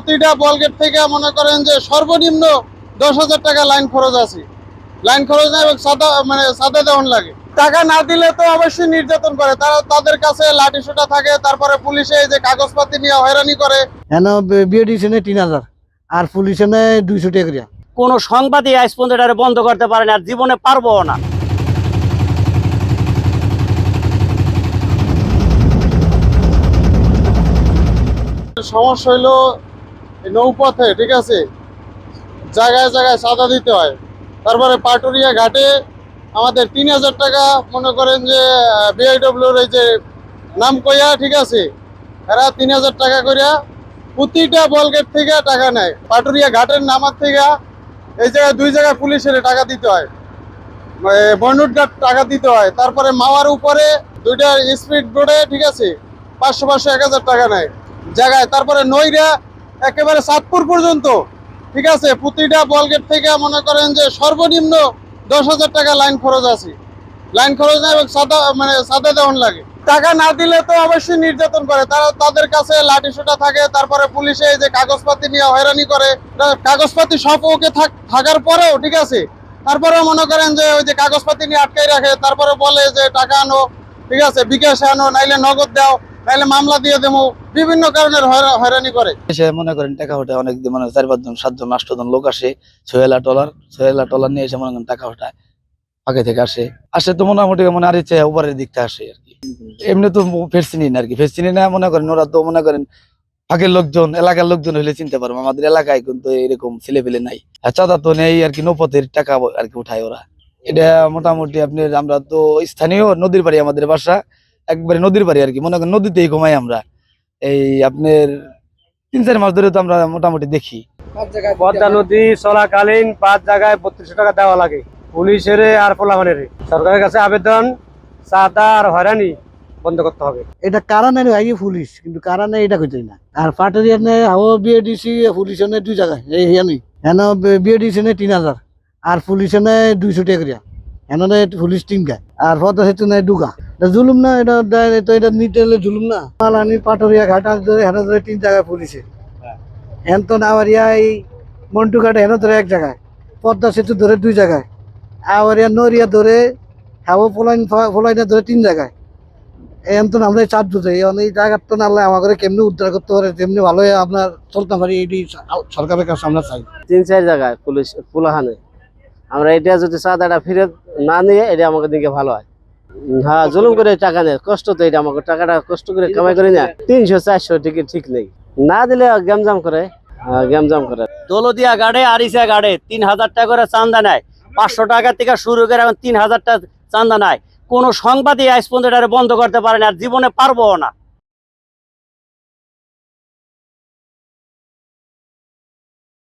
প্রতিটা বলগেট থেকে মনে করেন যে সর্বনিম্ন 10,000 টাকা লাইন খরচ আছে। লাইন খরচ না এবং সাদা দেওয়ান লাগে। টাকা না দিলে তো অবশ্যই নির্যাতন করে, তাদের কাছে লাঠি সোটা থাকে, তারপরে পুলিশে এই যে কাগজপাতি নিয়ে হয়রানি করে। বিএডিসি 3,000 আর পুলিশে 200 টাকা করিয়া। কোন সংবাদই আজ পর্যন্ত এটা বন্ধ করতে পারে না, আর জীবনে পারবো না। সমস্যা হইলো নৌপথে, ঠিক আছে, জায়গায় জায়গায় চাঁদা দিতে হয়। তারপরে পাটুরিয়া ঘাটে আমাদের 3,000 টাকা মনে করেন যে বিআইডব্লিউর এই যে নাম কইয়া, ঠিক আছে, এরা 3,000 টাকা করিয়া প্রতিটা বলগেট থেকে টাকা নেয়। পাটুরিয়া ঘাটের নামার থেকে এই জায়গায় 2 জায়গায় পুলিশের টাকা দিতে হয়, বর্নুট ঘাট টাকা দিতে হয়। তারপরে মাওয়ার উপরে 2টা স্পিড বোর্ডে, ঠিক আছে, 500 1,000 টাকা নেয় জায়গায়। তারপরে নইরা একেবারে চাঁদপুর পর্যন্ত, ঠিক আছে, প্রতিটা বলগেট থেকে মনে করেন যে সর্বনিম্ন 10,000 টাকা লাইন খরচ আছে। লাইন খরচ না এবং সাদা দেওয়ান লাগে। টাকা না দিলে তো অবশ্যই নির্যাতন করে, তাদের কাছে লাঠি সোটা থাকে, তারপরে পুলিশে এই যে কাগজপাতি নিয়ে হয়রানি করে। কাগজপাতি সব ওকে থাকার পরেও, ঠিক আছে, তারপরে মনে করেন যে ওই যে কাগজপাতি নিয়ে আটকাই রাখে। তারপরে বলে যে টাকা আনো, ঠিক আছে, বিকাশে আনো, নাইলে নগদ দাও, নাইলে মামলা দিয়ে দেবো। বিভিন্ন কারণের হয়রানি করে। এসে মনে করেন টাকা ওঠায় অনেক, মানে 4-5 জন 7 জন 8 জন লোক আসে, 6 টলার নিয়ে এসে মনে করেন টাকা ওঠায়। ফাঁকে থেকে আসে তো মোটামুটি মানে আর ইচ্ছে উপরের দিক থেকে আসে আর কি। এমনি তো ফেরছিনি না আর কি, ফেরছিনি না মনে করেন। ওরা তো মনে করেন ফাঁকের লোকজন, এলাকার লোকজন হলে চিনতে পারবো। আমাদের এলাকায় কিন্তু এরকম ছেলে পেলে নাই। চাঁদা তো নেই আর কি, নৌপথের টাকা আর কি উঠায় ওরা। এটা মোটামুটি আপনার, আমরা তো স্থানীয় নদীর বাড়ি, আমাদের বাসা একবারে নদীর বাড়ি আর কি। মনে করেন নদীতেই ঘুমাই আমরা। এই আপনার 3-4 মাস ধরে তো আমরা মোটামুটি দেখি। পদ্মা নদী চলাকালীন 5 জায়গায় 3200 টাকা দেওয়া লাগে পুলিশের আর পোলাপানের। সরকারের কাছে আবেদন, চাঁদা আর হয়রানি বন্ধ করতে হবে। এটা কারণে ভাই পুলিশ, কিন্তু কারণে এটা কইতে না। আর পাটুরিয়া বিএডিসি পুলিশে 2 জায়গায় এই হিয়ানি বিএডিসি 3,000 আর পুলিশে 200 টাকা করিয়া। এনে পুলিশ 3 গায় আর পদ্মা সেতু 2 জুলুম না। এটা নিতে হলে জুলুম না। পালানি পাটুরিয়া ঘাট ধরে 3 জায়গায় পুলিশে। হেন তো আওয়ারিয়া এই মন্টু ঘাটে ধরে 1 জায়গায়, পদ্মা সেতু ধরে 2 জায়গায়, আওয়ারিয়া নরিয়া ধরে ফলাইনা ধরে 3 জায়গায়। এখন তো আমরা চাপ দিতে এই জায়গার তো নাহলে আমাদের কেমনি উদ্ধার করতে পারে, তেমনি ভালো আপনার চলতে পারি। এটি সরকারের কাছে আমরা চাই। 3-4 জায়গায় পুলিশ পোলাহানে। আমরা এটা যদি চাঁদাটা ফিরে না নিয়ে, এটা আমাকে দিকে ভালো হয়। হ্যাঁ, জুলুম করে টাকা নেয়, কষ্ট তো। এটা আমাকে টাকাটা কষ্ট করে কামাই করি না। 300-400 টিকিট ঠিক নেই, না দিলে গ্যামজাম করে। দৌলদিয়া গাড়ে আরিসা গাড়ে 3,000 টাকা করে চান্দা নেয়। 500 টাকা থেকে শুরু করে এখন 3,000 টাকা চান্দা নেয়। কোন সংবাদই আজ পর্যন্ত এটা বন্ধ করতে পারে না, আর জীবনে পারবো না।